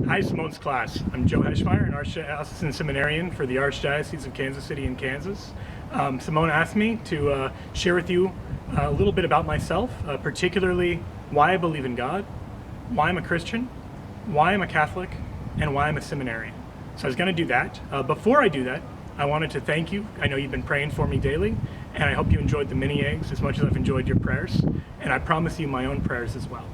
Hi, Simone's class. I'm Joe Heschmeyer, an Assistant Seminarian for the Archdiocese of Kansas City in Kansas. Simone asked me to share with you a little bit about myself, particularly why I believe in God, why I'm a Christian, why I'm a Catholic, and why I'm a seminarian. So I was going to do that. Before I do that, I wanted to thank you. I know you've been praying for me daily, and I hope you enjoyed the mini eggs as much as I've enjoyed your prayers, and I promise you my own prayers as well.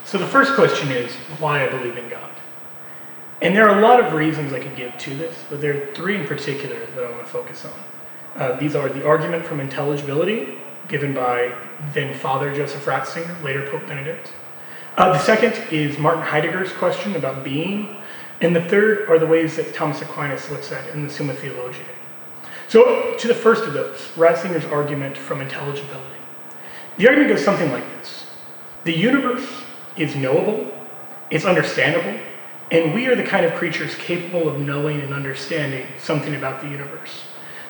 So the first question is, why I believe in God. And there are a lot of reasons I could give to this, but there are three in particular that I want to focus on. These are the argument from intelligibility, given by then Father Joseph Ratzinger, later Pope Benedict. The second is Martin Heidegger's question about being. And the third are the ways that Thomas Aquinas looks at in the Summa Theologiae. So to the first of those, Ratzinger's argument from intelligibility. The argument goes something like this. The universe is knowable, it's understandable, and we are the kind of creatures capable of knowing and understanding something about the universe.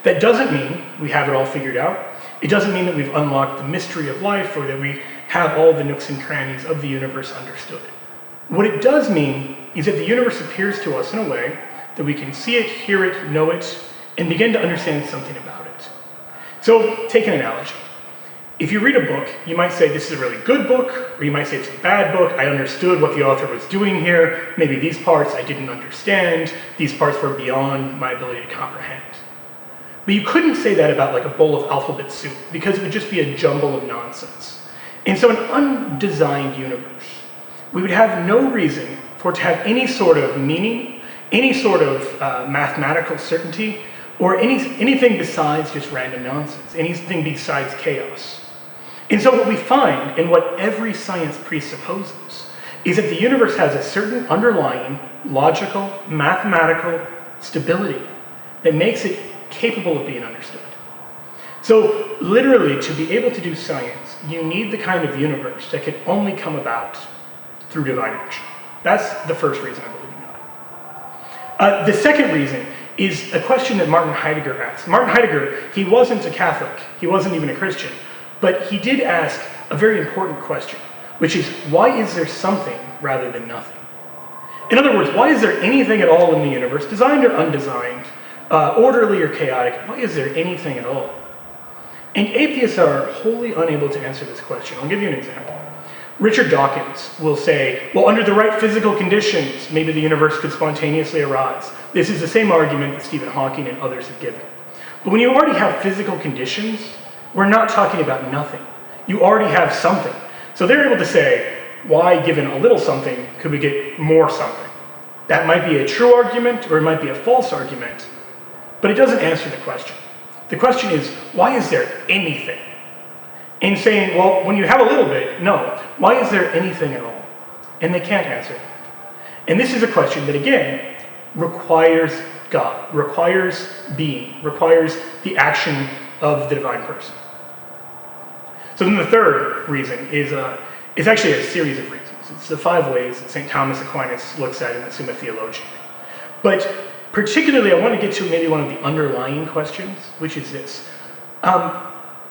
That doesn't mean we have it all figured out. It doesn't mean that we've unlocked the mystery of life or that we have all the nooks and crannies of the universe understood. What it does mean is that the universe appears to us in a way that we can see it, hear it, know it, and begin to understand something about it. So take an analogy. If you read a book, you might say this is a really good book, or you might say it's a bad book. I understood what the author was doing here. Maybe these parts I didn't understand. These parts were beyond my ability to comprehend. But you couldn't say that about like a bowl of alphabet soup, because it would just be a jumble of nonsense. And so an undesigned universe, we would have no reason for it to have any sort of meaning, any sort of mathematical certainty, or anything besides just random nonsense, anything besides chaos. And so what we find, and what every science presupposes, is that the universe has a certain underlying logical, mathematical stability that makes it capable of being understood. So literally, to be able to do science, you need the kind of universe that can only come about through divine action. That's the first reason I believe in God. The second reason is a question that Martin Heidegger asked. Martin Heidegger, he wasn't a Catholic, he wasn't even a Christian, but he did ask a very important question, which is, why is there something rather than nothing? In other words, why is there anything at all in the universe, designed or undesigned, orderly or chaotic? Why is there anything at all? And atheists are wholly unable to answer this question. I'll give you an example. Richard Dawkins will say, well, under the right physical conditions, maybe the universe could spontaneously arise. This is the same argument that Stephen Hawking and others have given. But when you already have physical conditions, we're not talking about nothing. You already have something. So they're able to say, why, given a little something, could we get more something? That might be a true argument, or it might be a false argument, but it doesn't answer the question. The question is, why is there anything? And saying, well, when you have a little bit, no. Why is there anything at all? And they can't answer that. And this is a question that, again, requires God, requires being, requires the action of the divine person. So then the third reason is actually a series of reasons. It's the 5 ways that St. Thomas Aquinas looks at in the Summa Theologiae. But particularly, I want to get to maybe one of the underlying questions, which is this.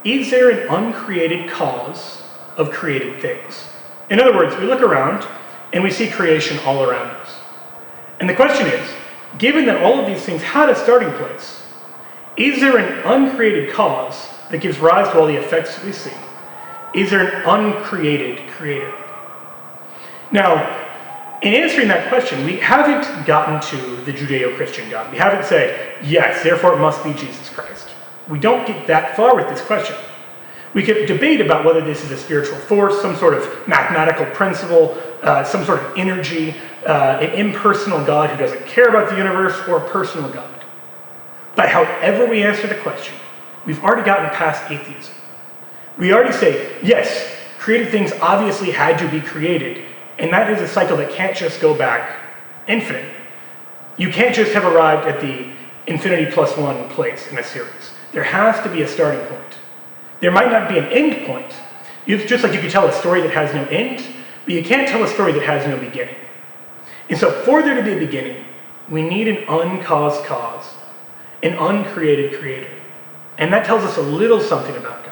Is there an uncreated cause of created things? In other words, we look around and we see creation all around us. And the question is, given that all of these things had a starting place, is there an uncreated cause that gives rise to all the effects that we see? Is there an uncreated creator? Now, in answering that question, we haven't gotten to the Judeo-Christian God. We haven't said, yes, therefore it must be Jesus Christ. We don't get that far with this question. We could debate about whether this is a spiritual force, some sort of mathematical principle, some sort of energy, an impersonal God who doesn't care about the universe, or a personal God. But however we answer the question, we've already gotten past atheism. We already say, yes, created things obviously had to be created, and that is a cycle that can't just go back infinite. You can't just have arrived at the infinity plus 1 place in a series. There has to be a starting point. There might not be an end point. Just like you could tell a story that has no end, but you can't tell a story that has no beginning. And so for there to be a beginning, we need an uncaused cause, an uncreated creator. And that tells us a little something about God.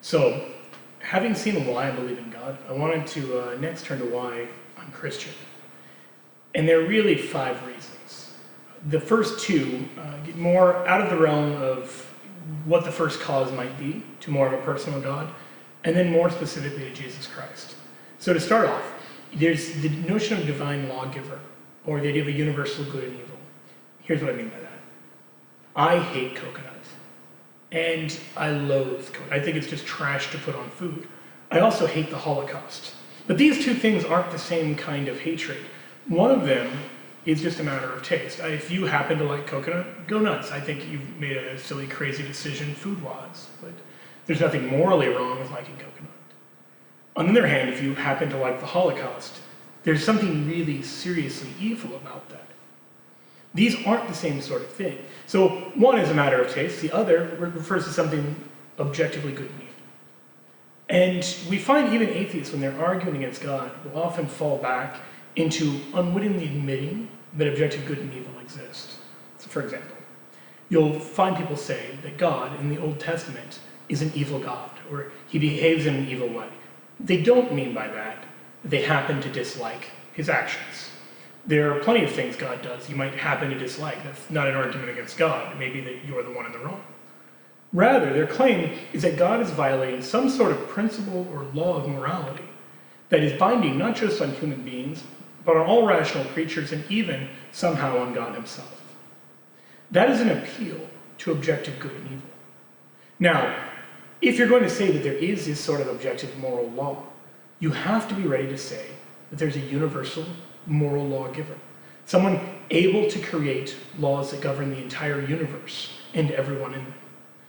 So, having seen why I believe in God, I wanted to next turn to why I'm Christian. And there are really 5 reasons. The first 2 get more out of the realm of what the first cause might be, to more of a personal God, and then more specifically to Jesus Christ. So to start off, there's the notion of divine lawgiver, or the idea of a universal good and evil. Here's what I mean by that. I hate coconut. And I loathe coconut. I think it's just trash to put on food. I also hate the Holocaust. But these 2 things aren't the same kind of hatred. One of them is just a matter of taste. If you happen to like coconut, go nuts. I think you've made a silly, crazy decision food-wise. But there's nothing morally wrong with liking coconut. On the other hand, if you happen to like the Holocaust, there's something really seriously evil about that. These aren't the same sort of thing. So one is a matter of taste, the other refers to something objectively good and evil. And we find even atheists, when they're arguing against God, will often fall back into unwittingly admitting that objective good and evil exist. So for example, you'll find people say that God in the Old Testament is an evil God, or he behaves in an evil way. They don't mean by that they happen to dislike his actions. There are plenty of things God does you might happen to dislike. That's not an argument against God. It may be that you're the one in the wrong. Rather, their claim is that God is violating some sort of principle or law of morality that is binding not just on human beings, but on all rational creatures and even somehow on God himself. That is an appeal to objective good and evil. Now, if you're going to say that there is this sort of objective moral law, you have to be ready to say that there's a universal moral lawgiver, someone able to create laws that govern the entire universe and everyone in them.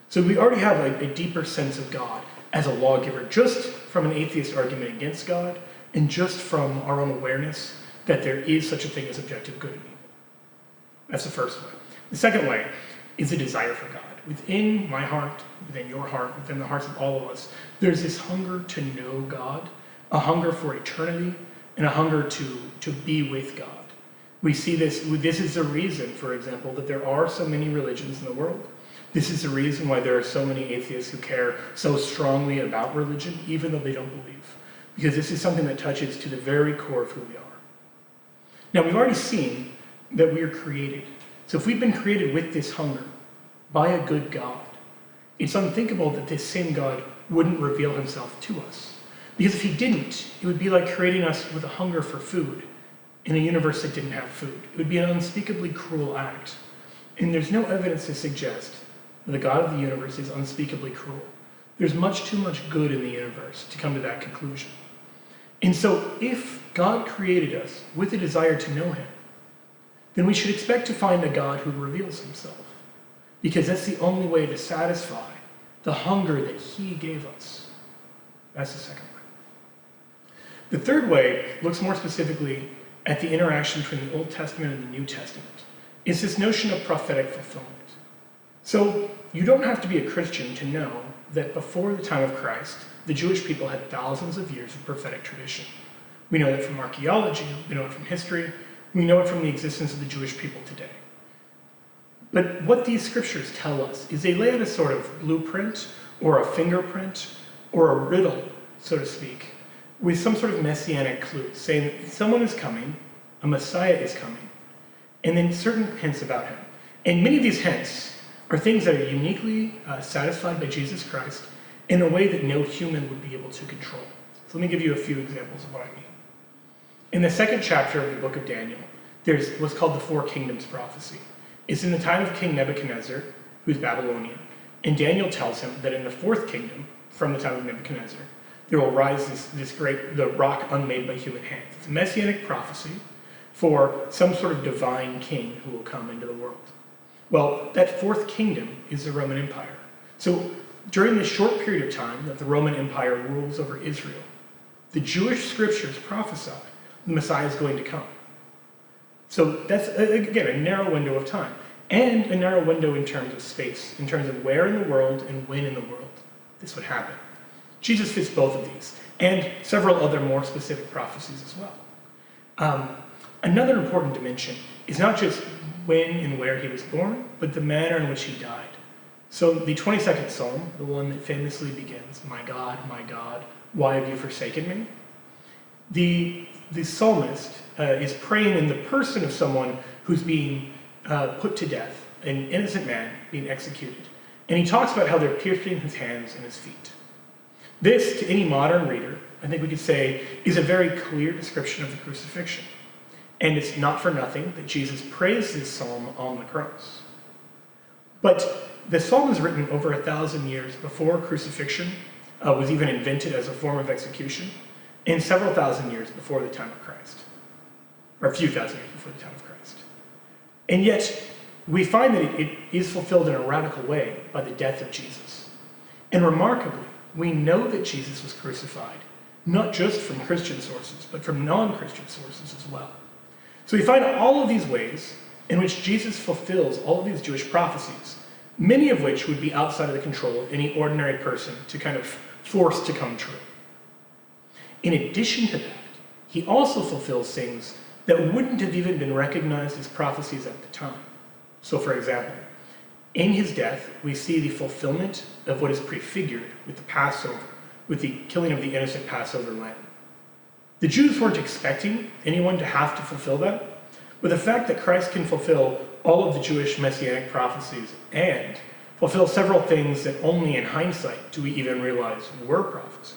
So we already have a deeper sense of God as a lawgiver, just from an atheist argument against God, and just from our own awareness that there is such a thing as objective good and evil. That's the first way. The second way is a desire for God. Within my heart, within your heart, within the hearts of all of us, there's this hunger to know God, a hunger for eternity, and a hunger to be with God. We see this is the reason, for example, that there are so many religions in the world. This is the reason why there are so many atheists who care so strongly about religion, even though they don't believe. Because this is something that touches to the very core of who we are. Now, we've already seen that we are created. So if we've been created with this hunger by a good God, it's unthinkable that this same God wouldn't reveal himself to us. Because if he didn't, it would be like creating us with a hunger for food in a universe that didn't have food. It would be an unspeakably cruel act. And there's no evidence to suggest that the God of the universe is unspeakably cruel. There's much too much good in the universe to come to that conclusion. And so if God created us with a desire to know him, then we should expect to find a God who reveals himself. Because that's the only way to satisfy the hunger that he gave us. That's the second way. The third way looks more specifically at the interaction between the Old Testament and the New Testament. It's this notion of prophetic fulfillment. So you don't have to be a Christian to know that before the time of Christ, the Jewish people had thousands of years of prophetic tradition. We know that from archaeology, we know it from history, we know it from the existence of the Jewish people today. But what these scriptures tell us is they lay out a sort of blueprint or a fingerprint or a riddle, so to speak, with some sort of messianic clue, saying that someone is coming, a Messiah is coming, and then certain hints about him. And many of these hints are things that are uniquely satisfied by Jesus Christ in a way that no human would be able to control. So let me give you a few examples of what I mean. In the second chapter of the book of Daniel, there's what's called the Four Kingdoms prophecy. It's in the time of King Nebuchadnezzar, who's Babylonian, and Daniel tells him that in the fourth kingdom, from the time of Nebuchadnezzar, there will rise the rock unmade by human hands. It's a messianic prophecy for some sort of divine king who will come into the world. Well, that fourth kingdom is the Roman Empire. So during the short period of time that the Roman Empire rules over Israel, the Jewish scriptures prophesy the Messiah is going to come. So that's, again, a narrow window of time, and a narrow window in terms of space, in terms of where in the world and when in the world this would happen. Jesus fits both of these. and several other more specific prophecies as well. Another important dimension is not just when and where he was born, but the manner in which he died. So the 22nd Psalm, the one that famously begins, my God, why have you forsaken me? The psalmist is praying in the person of someone who's being put to death, an innocent man being executed. And he talks about how they're piercing his hands and his feet. This, to any modern reader, I think we could say, is a very clear description of the crucifixion. And it's not for nothing that Jesus prays this psalm on the cross. But the psalm is written over 1,000 years before crucifixion was even invented as a form of execution, and several thousand years before the time of Christ, or a few thousand years before the time of Christ. And yet, we find that it is fulfilled in a radical way by the death of Jesus. And remarkably, we know that Jesus was crucified, not just from Christian sources, but from non-Christian sources as well. So we find all of these ways in which Jesus fulfills all of these Jewish prophecies, many of which would be outside of the control of any ordinary person to kind of force to come true. In addition to that, he also fulfills things that wouldn't have even been recognized as prophecies at the time. So for example, in his death, we see the fulfillment of what is prefigured with the Passover, with the killing of the innocent Passover lamb. The Jews weren't expecting anyone to have to fulfill that, but the fact that Christ can fulfill all of the Jewish messianic prophecies and fulfill several things that only in hindsight do we even realize were prophecies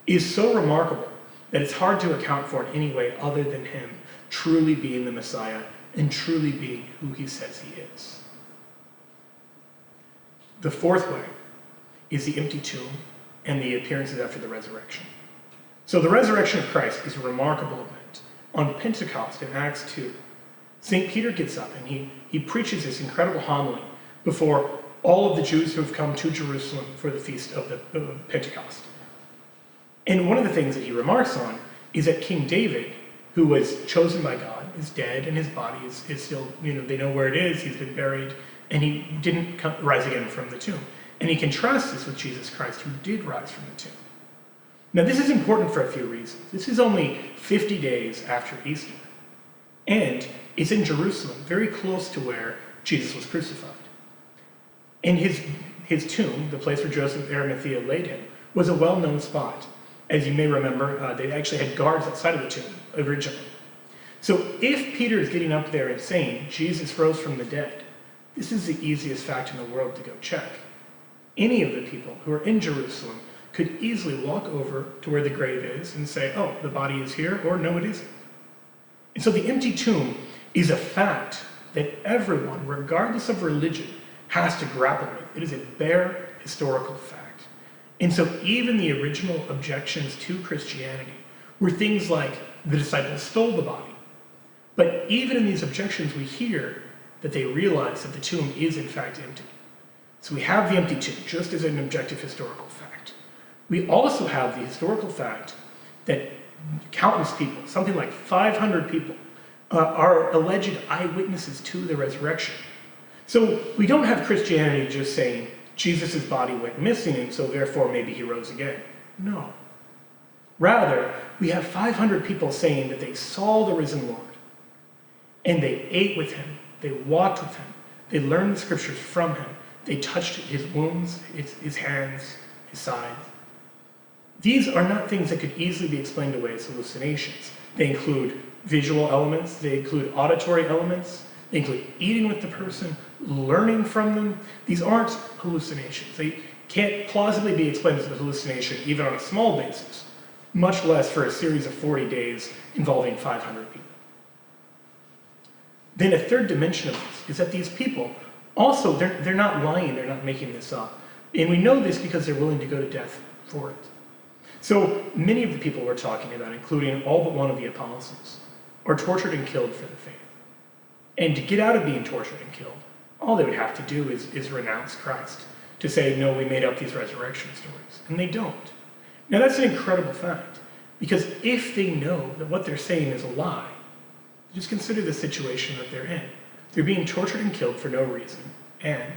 is so remarkable that it's hard to account for in any way other than him truly being the Messiah and truly being who he says he is. The fourth way is the empty tomb and the appearances after the resurrection. So the resurrection of Christ is a remarkable event. On Pentecost in Acts 2, St. Peter gets up and he preaches this incredible homily before all of the Jews who have come to Jerusalem for the feast of the Pentecost. And one of the things that he remarks on is that King David, who was chosen by God, is dead and his body is still, they know where it is, he's been buried, and he didn't rise again from the tomb. And he contrasts this with Jesus Christ, who did rise from the tomb. Now this is important for a few reasons. This is only 50 days after Easter. And it's in Jerusalem, very close to where Jesus was crucified. And his tomb, the place where Joseph of Arimathea laid him, was a well-known spot. As you may remember, they actually had guards outside of the tomb originally. So if Peter is getting up there and saying, Jesus rose from the dead, this is the easiest fact in the world to go check. Any of the people who are in Jerusalem could easily walk over to where the grave is and say, oh, the body is here, or no, it isn't. And so the empty tomb is a fact that everyone, regardless of religion, has to grapple with. It is a bare historical fact. And so even the original objections to Christianity were things like the disciples stole the body. But even in these objections, we hear that they realize that the tomb is in fact empty. So we have the empty tomb, just as an objective historical fact. We also have the historical fact that countless people, something like 500 people, are alleged eyewitnesses to the resurrection. So we don't have Christianity just saying Jesus' body went missing and so therefore maybe he rose again. No. Rather, we have 500 people saying that they saw the risen Lord and they ate with him, they walked with him, they learned the scriptures from him, they touched his wounds, his hands, his side. These are not things that could easily be explained away as hallucinations. They include visual elements, they include auditory elements, they include eating with the person, learning from them. These aren't hallucinations. They can't plausibly be explained as a hallucination even on a small basis, much less for a series of 40 days involving 500 people. Then a third dimension of this is that these people also, they're not lying, they're not making this up. And we know this because they're willing to go to death for it. So many of the people we're talking about, including all but one of the apostles, are tortured and killed for the faith. And to get out of being tortured and killed, all they would have to do is renounce Christ, to say, no, we made up these resurrection stories. And they don't. Now that's an incredible fact, because if they know that what they're saying is a lie, just consider the situation that they're in. They're being tortured and killed for no reason, and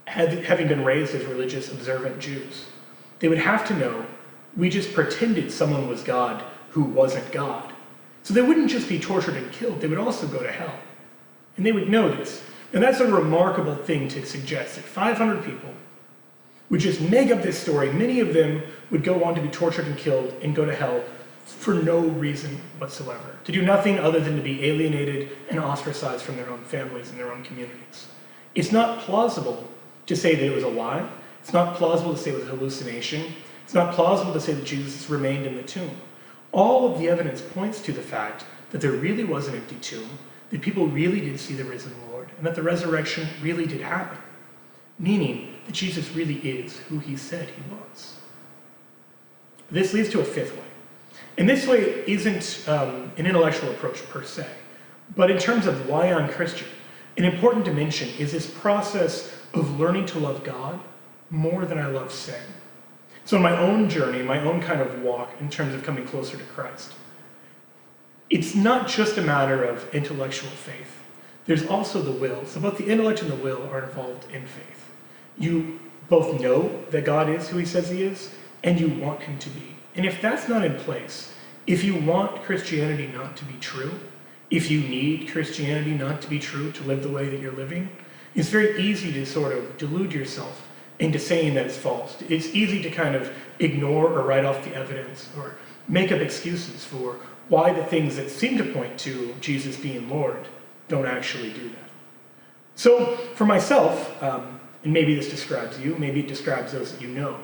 having been raised as religious, observant Jews, they would have to know We just pretended someone was God who wasn't God. So they wouldn't just be tortured and killed, they would also go to hell. And they would know this. And that's a remarkable thing to suggest, that 500 people would just make up this story. Many of them would go on to be tortured and killed and go to hell for no reason whatsoever, to do nothing other than to be alienated and ostracized from their own families and their own communities. It's not plausible to say that it was a lie. It's not plausible to say it was a hallucination. It's not plausible to say that Jesus remained in the tomb. All of the evidence points to the fact that there really was an empty tomb, that people really did see the risen Lord, and that the resurrection really did happen, meaning that Jesus really is who he said he was. This leads to a fifth way. And this way isn't an intellectual approach per se, but in terms of why I'm Christian, an important dimension is this process of learning to love God more than I love sin. So in my own journey, my own kind of walk in terms of coming closer to Christ, it's not just a matter of intellectual faith. There's also the will. So both the intellect and the will are involved in faith. You both know that God is who he says he is, and you want him to be. And if that's not in place, if you want Christianity not to be true, if you need Christianity not to be true to live the way that you're living, it's very easy to sort of delude yourself into saying that it's false. It's easy to kind of ignore or write off the evidence or make up excuses for why the things that seem to point to Jesus being Lord don't actually do that. So for myself, and maybe this describes you, maybe it describes those that you know,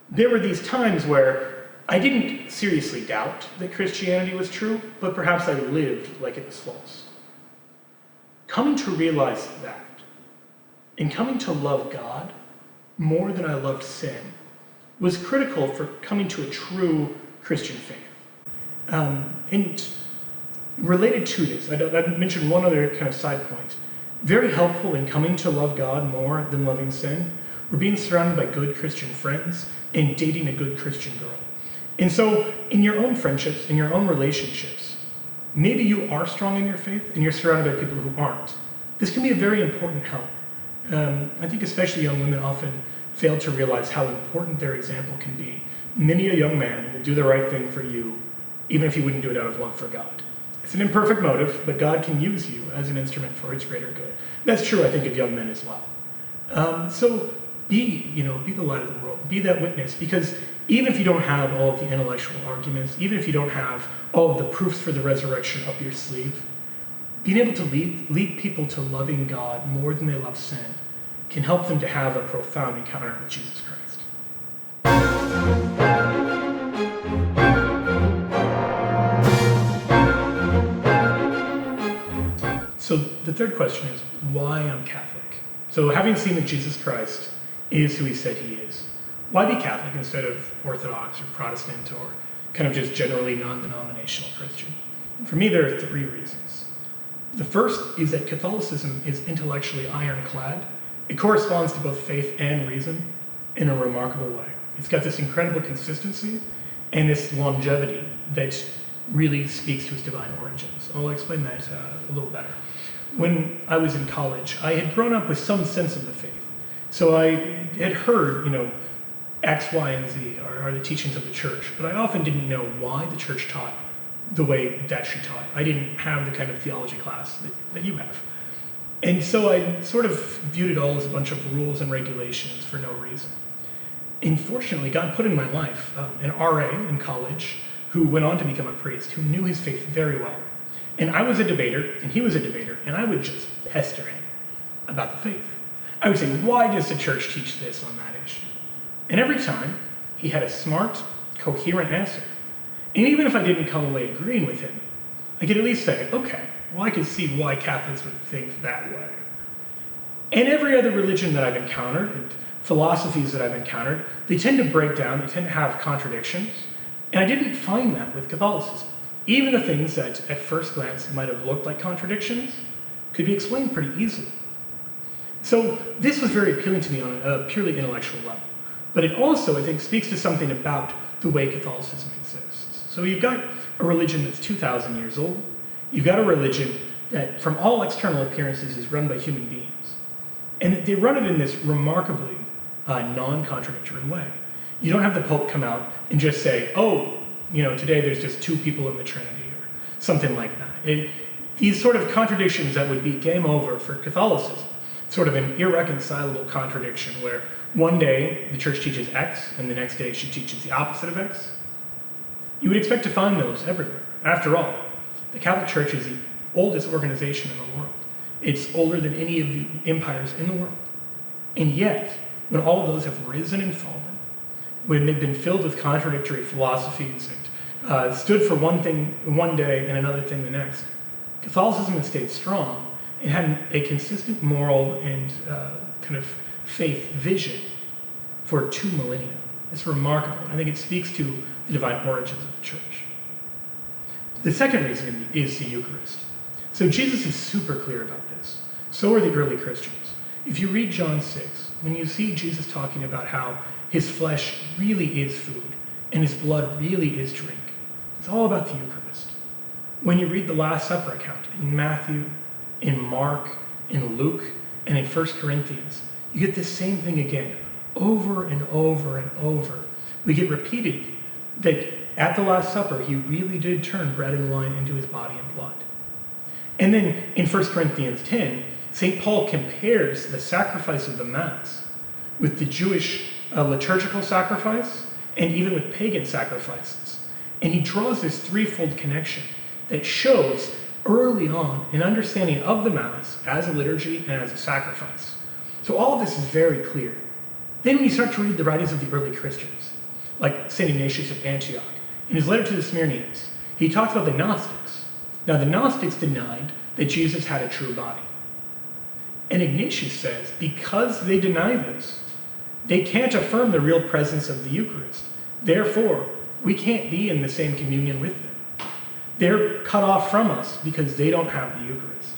there were these times where I didn't seriously doubt that Christianity was true, but perhaps I lived like it was false. Coming to realize that, and coming to love God more than I loved sin, was critical for coming to a true Christian faith. And related to this, I'd mention one other kind of side point. Very helpful in coming to love God more than loving sin, we're being surrounded by good Christian friends and dating a good Christian girl. And so in your own friendships, in your own relationships, maybe you are strong in your faith and you're surrounded by people who aren't. This can be a very important help. I think especially young women often fail to realize how important their example can be. Many a young man will do the right thing for you, even if he wouldn't do it out of love for God. It's an imperfect motive, but God can use you as an instrument for his greater good. That's true, I think, of young men as well. So be the light of the world. Be that witness, because even if you don't have all of the intellectual arguments, even if you don't have all of the proofs for the resurrection up your sleeve, being able to lead people to loving God more than they love sin can help them to have a profound encounter with Jesus Christ. So the third question is, why I'm Catholic? So having seen that Jesus Christ is who he said he is, why be Catholic instead of Orthodox or Protestant or kind of just generally non-denominational Christian? And for me, there are three reasons. The first is that Catholicism is intellectually ironclad. It corresponds to both faith and reason in a remarkable way. It's got this incredible consistency and this longevity that really speaks to its divine origins. I'll explain that a little better. When I was in college, I had grown up with some sense of the faith. So I had heard, X, Y, and Z are the teachings of the church, but I often didn't know why the church taught the way that she taught. I didn't have the kind of theology class that you have. And so I sort of viewed it all as a bunch of rules and regulations for no reason. And fortunately, God put in my life an RA in college who went on to become a priest, who knew his faith very well. And I was a debater, and he was a debater, and I would just pester him about the faith. I would say, why does the church teach this on that issue? And every time, he had a smart, coherent answer. And even if I didn't come away agreeing with him, I could at least say, okay, well, I can see why Catholics would think that way. And every other religion that I've encountered, and philosophies that I've encountered, they tend to break down, they tend to have contradictions, and I didn't find that with Catholicism. Even the things that at first glance might have looked like contradictions could be explained pretty easily. So this was very appealing to me on a purely intellectual level. But it also, I think, speaks to something about the way Catholicism exists. So you've got a religion that's 2,000 years old. You've got a religion that, from all external appearances, is run by human beings. And they run it in this remarkably non-contradictory way. You don't have the Pope come out and just say, oh, today there's just two people in the Trinity, or something like that. These sort of contradictions that would be game over for Catholicism, sort of an irreconcilable contradiction where one day the church teaches X and the next day she teaches the opposite of X. You would expect to find those everywhere. After all, the Catholic Church is the oldest organization in the world. It's older than any of the empires in the world. And yet, when all of those have risen and fallen, when they've been filled with contradictory philosophies and stood for one thing one day and another thing the next, Catholicism has stayed strong and had a consistent moral and kind of faith vision for 2 millennia. It's remarkable. I think it speaks to the divine origins of the church. The second reason is the Eucharist. So Jesus is super clear about this. So are the early Christians. If you read John 6, when you see Jesus talking about how his flesh really is food and his blood really is drink, it's all about the Eucharist. When you read the Last Supper account in Matthew, in Mark, in Luke, and in 1 Corinthians, you get the same thing again, over and over and over. We get repeated that at the Last Supper, he really did turn bread and wine into his body and blood. And then in 1 Corinthians 10, St. Paul compares the sacrifice of the Mass with the Jewish liturgical sacrifice and even with pagan sacrifices. And he draws this threefold connection that shows early on an understanding of the Mass as a liturgy and as a sacrifice. So all of this is very clear. Then when you start to read the writings of the early Christians, like St. Ignatius of Antioch, in his letter to the Seminarians, he talks about the Gnostics. Now the Gnostics denied that Jesus had a true body. And Ignatius says, because they deny this, they can't affirm the real presence of the Eucharist. Therefore, we can't be in the same communion with them. They're cut off from us because they don't have the Eucharist.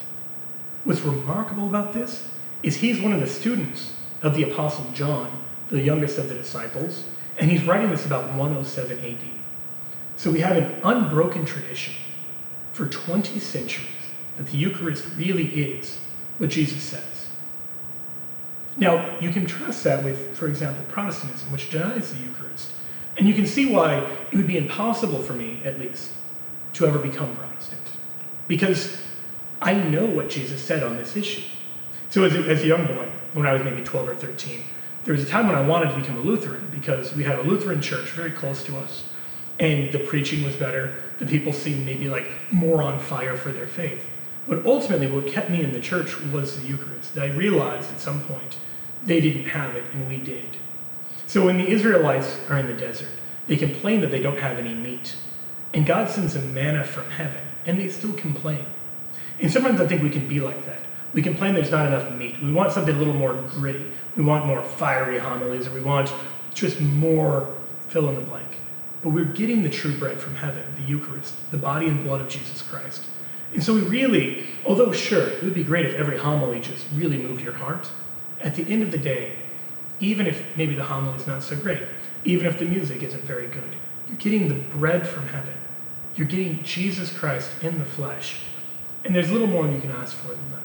What's remarkable about this is he's one of the students of the Apostle John, the youngest of the disciples, and he's writing this about 107 AD. So we have an unbroken tradition for 20 centuries that the Eucharist really is what Jesus says. Now, you contrast that with, for example, Protestantism, which denies the Eucharist. And you can see why it would be impossible for me, at least, to ever become Protestant. Because I know what Jesus said on this issue. So as a young boy, when I was maybe 12 or 13, there was a time when I wanted to become a Lutheran because we had a Lutheran church very close to us. And the preaching was better. The people seemed maybe like more on fire for their faith. But ultimately, what kept me in the church was the Eucharist. I realized at some point they didn't have it and we did. So when the Israelites are in the desert, they complain that they don't have any meat. And God sends them manna from heaven, and they still complain. And sometimes I think we can be like that. We complain there's not enough meat. We want something a little more gritty. We want more fiery homilies, or we want just more fill in the blank. But we're getting the true bread from heaven, the Eucharist, the body and blood of Jesus Christ. And so we really, although sure, it would be great if every homily just really moved your heart, at the end of the day, even if maybe the homily is not so great, even if the music isn't very good, you're getting the bread from heaven. You're getting Jesus Christ in the flesh. And there's little more you can ask for than that.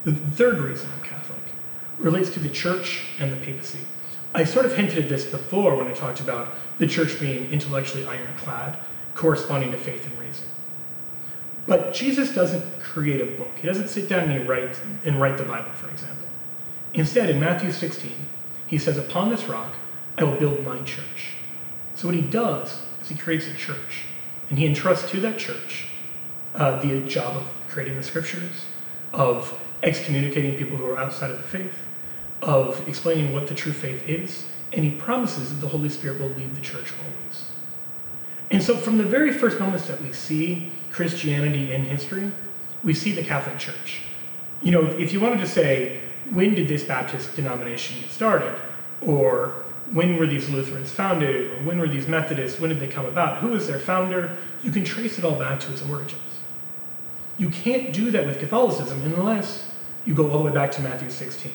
The third reason I'm Catholic relates to the church and the papacy. I sort of hinted at this before when I talked about the church being intellectually ironclad, corresponding to faith and reason. But Jesus doesn't create a book. He doesn't sit down and write the Bible, for example. Instead, in Matthew 16, he says, upon this rock, I will build my church. So what he does is he creates a church, and he entrusts to that church the job of creating the scriptures, of excommunicating people who are outside of the faith, of explaining what the true faith is, and he promises that the Holy Spirit will lead the church always. And so from the very first moments that we see Christianity in history, we see the Catholic Church. You know, if you wanted to say, when did this Baptist denomination get started? Or when were these Lutherans founded? Or when were these Methodists? When did they come about? Who was their founder? You can trace it all back to its origins. You can't do that with Catholicism unless you go all the way back to Matthew 16.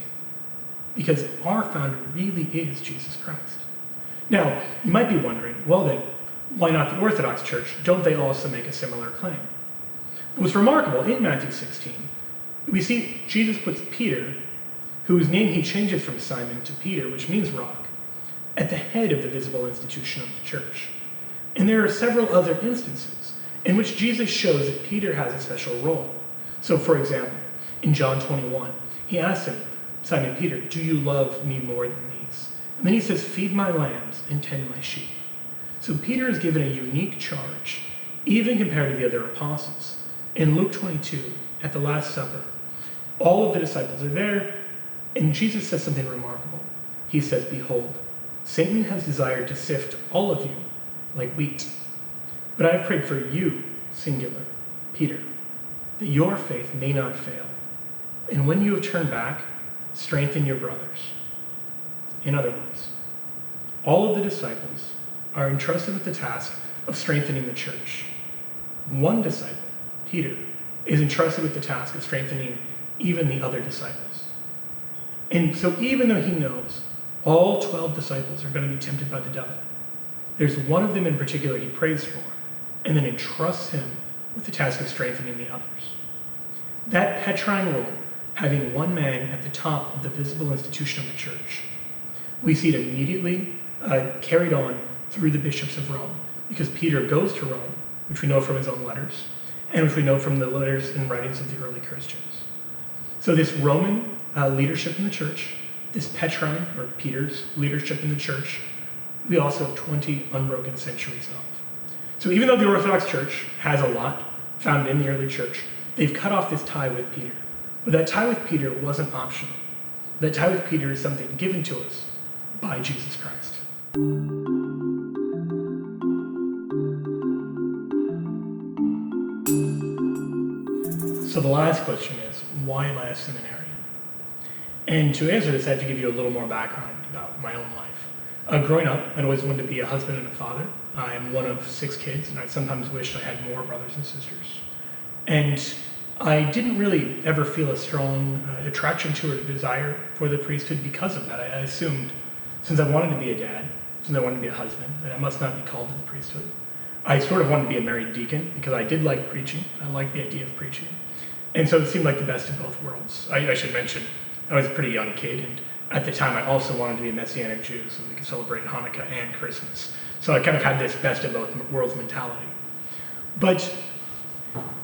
Because our founder really is Jesus Christ. Now, you might be wondering, well then, why not the Orthodox Church? Don't they also make a similar claim? What's remarkable, in Matthew 16, we see Jesus puts Peter, whose name he changes from Simon to Peter, which means rock, at the head of the visible institution of the church. And there are several other instances in which Jesus shows that Peter has a special role. So, for example, in John 21, he asks him, Simon Peter, do you love me more than these? And then he says, feed my lambs and tend my sheep. So Peter is given a unique charge, even compared to the other apostles. In Luke 22, at the Last Supper, all of the disciples are there, and Jesus says something remarkable. He says, behold, Satan has desired to sift all of you like wheat. But I have prayed for you, singular, Peter, that your faith may not fail. And when you have turned back, strengthen your brothers. In other words, all of the disciples are entrusted with the task of strengthening the church. One disciple, Peter, is entrusted with the task of strengthening even the other disciples. And so even though he knows all 12 disciples are going to be tempted by the devil, there's one of them in particular he prays for, and then entrusts him with the task of strengthening the others. That Petrine role, having one man at the top of the visible institution of the church, we see it immediately carried on through the bishops of Rome, because Peter goes to Rome, which we know from his own letters, and which we know from the letters and writings of the early Christians. So this Roman leadership in the church, this Petrine, or Peter's leadership in the church, we also have 20 unbroken centuries of. So even though the Orthodox Church has a lot found in the early church, they've cut off this tie with Peter. But that tie with Peter wasn't optional. That tie with Peter is something given to us by Jesus Christ. So the last question is, why am I a seminarian? And to answer this, I have to give you a little more background about my own life. Growing up, I'd always wanted to be a husband and a father. I am one of 6 kids, and I sometimes wished I had more brothers and sisters. And I didn't really ever feel a strong attraction to or desire for the priesthood because of that. I assumed, since I wanted to be a dad, since I wanted to be a husband, that I must not be called to the priesthood. I sort of wanted to be a married deacon because I did like preaching. I liked the idea of preaching. And so it seemed like the best of both worlds. I should mention, I was a pretty young kid, and at the time I also wanted to be a Messianic Jew so we could celebrate Hanukkah and Christmas. So I kind of had this best of both worlds mentality. But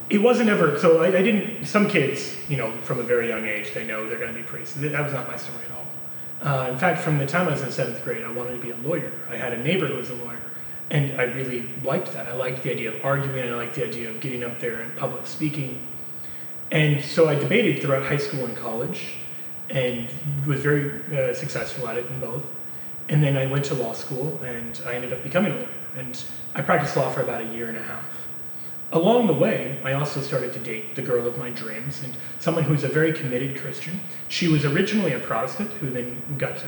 it wasn't ever, so I didn't, some kids, from a very young age, they know they're going to be priests. That was not my story at all. In fact, from the time I was in 7th grade, I wanted to be a lawyer. I had a neighbor who was a lawyer, and I really liked that. I liked the idea of arguing, I liked the idea of getting up there and public speaking. And so I debated throughout high school and college, and was very successful at it in both. And then I went to law school, and I ended up becoming a lawyer. And I practiced law for about a year and a half. Along the way, I also started to date the girl of my dreams, and someone who's a very committed Christian. She was originally a Protestant, who then got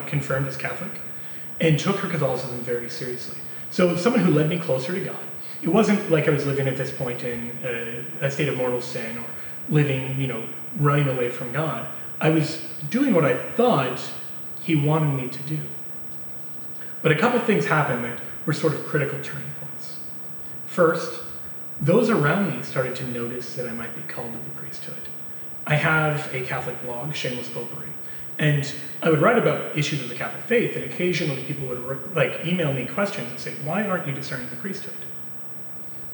confirmed as Catholic, and took her Catholicism very seriously. So someone who led me closer to God. It wasn't like I was living at this point in a state of mortal sin, or living, running away from God. I was doing what I thought he wanted me to do. But a couple things happened that were sort of critical turning points. First, those around me started to notice that I might be called to the priesthood. I have a Catholic blog, Shameless Popery, and I would write about issues of the Catholic faith, and occasionally people would email me questions and say, why aren't you discerning the priesthood?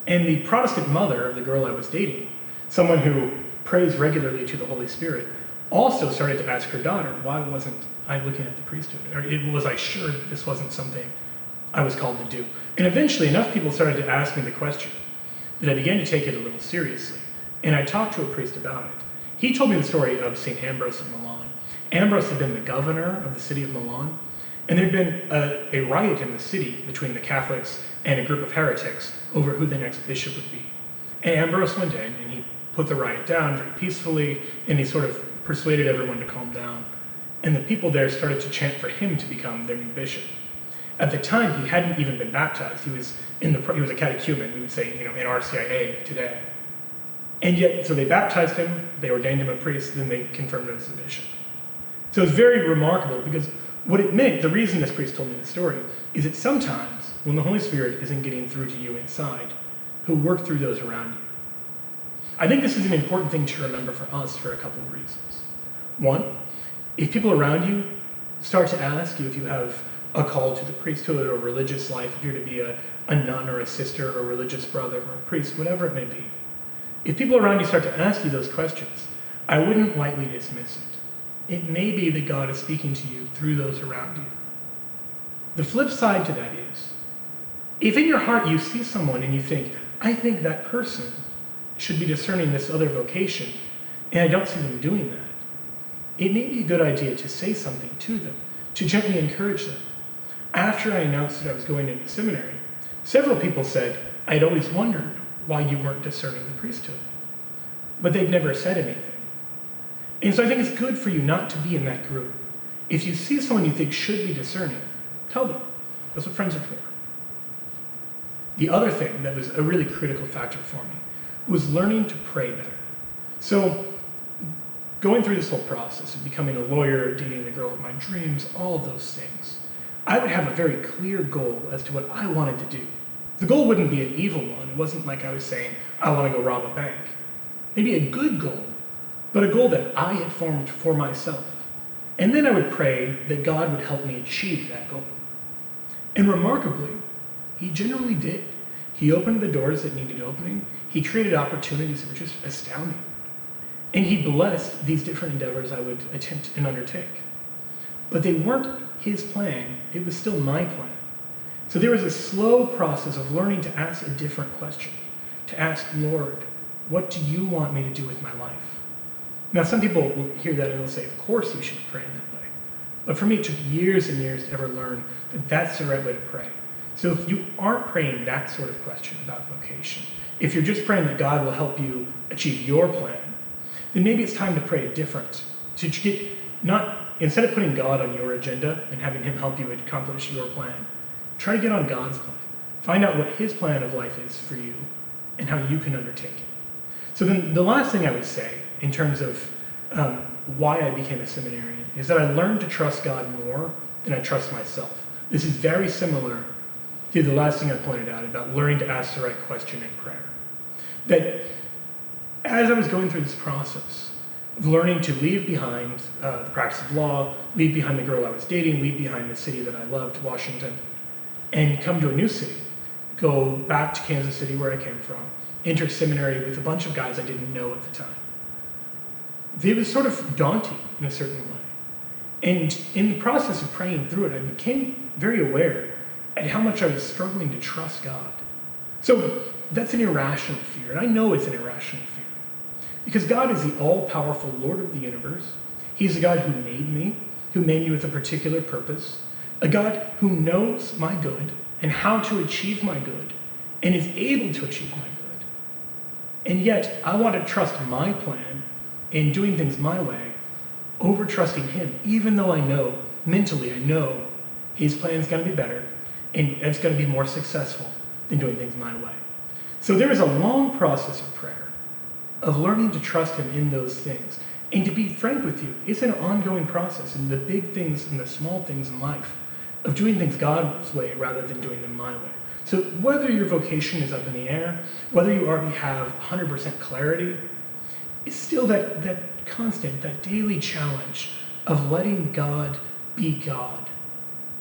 And the Protestant mother of the girl I was dating, someone who prays regularly to the Holy Spirit, also started to ask her daughter, why wasn't I looking at the priesthood? Or was I sure that this wasn't something I was called to do? And eventually enough people started to ask me the question that I began to take it a little seriously. And I talked to a priest about it. He told me the story of St. Ambrose of Milan. Ambrose had been the governor of the city of Milan, and there'd been a riot in the city between the Catholics and a group of heretics over who the next bishop would be. And Ambrose went in, and he put the riot down very peacefully, and he sort of persuaded everyone to calm down. And the people there started to chant for him to become their new bishop. At the time, he hadn't even been baptized. He was a catechumen, we would say, in RCIA today. And yet, so they baptized him, they ordained him a priest, then they confirmed him as a bishop. So it's very remarkable because what it meant, the reason this priest told me the story, is that sometimes when the Holy Spirit isn't getting through to you inside, he'll work through those around you. I think this is an important thing to remember for us for a couple of reasons. One, if people around you start to ask you if you have a call to the priesthood or religious life, if you're to be a nun or a sister or a religious brother or a priest, whatever it may be. If people around you start to ask you those questions, I wouldn't lightly dismiss it. It may be that God is speaking to you through those around you. The flip side to that is, if in your heart you see someone and you think, I think that person should be discerning this other vocation, and I don't see them doing that, it may be a good idea to say something to them, to gently encourage them. After I announced that I was going into seminary, several people said, I had always wondered why you weren't discerning the priesthood. But they'd never said anything. And so I think it's good for you not to be in that group. If you see someone you think should be discerning, tell them. That's what friends are for. The other thing that was a really critical factor for me was learning to pray better. So going through this whole process of becoming a lawyer, dating the girl of my dreams, all of those things, I would have a very clear goal as to what I wanted to do. The goal wouldn't be an evil one. It wasn't like I was saying, I want to go rob a bank. Maybe a good goal, but a goal that I had formed for myself. And then I would pray that God would help me achieve that goal. And remarkably, he generally did. He opened the doors that needed opening. He created opportunities that were just astounding. And he blessed these different endeavors I would attempt and undertake. But they weren't his plan, it was still my plan. So there was a slow process of learning to ask a different question, to ask, Lord, what do you want me to do with my life? Now, some people will hear that and they'll say, of course you should pray in that way. But for me, it took years and years to ever learn that that's the right way to pray. So if you aren't praying that sort of question about vocation, if you're just praying that God will help you achieve your plan, then maybe it's time to pray different. To get instead of putting God on your agenda and having him help you accomplish your plan, try to get on God's plan. Find out what his plan of life is for you and how you can undertake it. So then the last thing I would say in terms of why I became a seminarian is that I learned to trust God more than I trust myself. This is very similar to the last thing I pointed out about learning to ask the right question in prayer. That as I was going through this process of learning to leave behind the practice of law, leave behind the girl I was dating, leave behind the city that I loved, Washington, and come to a new city, go back to Kansas City where I came from, enter seminary with a bunch of guys I didn't know at the time. It was sort of daunting in a certain way. And in the process of praying through it, I became very aware at how much I was struggling to trust God. So that's an irrational fear, and I know it's an irrational fear. Because God is the all-powerful Lord of the universe. He's the God who made me with a particular purpose, a God who knows my good and how to achieve my good, and is able to achieve my good. And yet, I want to trust my plan in doing things my way over trusting him, even though I know, mentally, I know his plan is going to be better and it's going to be more successful than doing things my way. So there is a long process of prayer, of learning to trust him in those things. And to be frank with you, it's an ongoing process in the big things and the small things in life, of doing things God's way rather than doing them my way. So whether your vocation is up in the air, whether you already have 100% clarity, it's still that constant, that daily challenge of letting God be God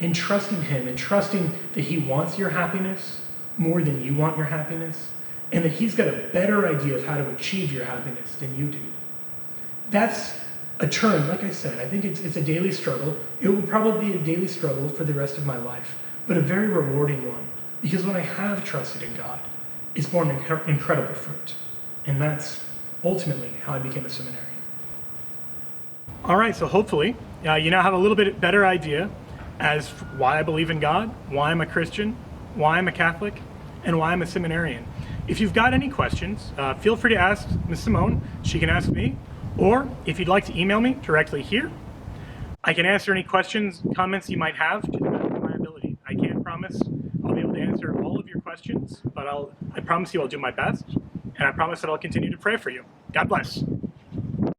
and trusting him and trusting that he wants your happiness more than you want your happiness, and that he's got a better idea of how to achieve your happiness than you do. That's a turn, like I said, I think it's a daily struggle. It will probably be a daily struggle for the rest of my life, but a very rewarding one, because when I have trusted in God, it's borne incredible fruit. And that's ultimately how I became a seminarian. All right, so hopefully you now have a little bit better idea as why I believe in God, why I'm a Christian, why I'm a Catholic, and why I'm a seminarian. If you've got any questions, feel free to ask Ms. Simone. She can ask me. Or if you'd like to email me directly here, I can answer any questions, comments you might have to the best of my ability. I can't promise I'll be able to answer all of your questions, but I promise you I'll do my best, and I promise that I'll continue to pray for you. God bless.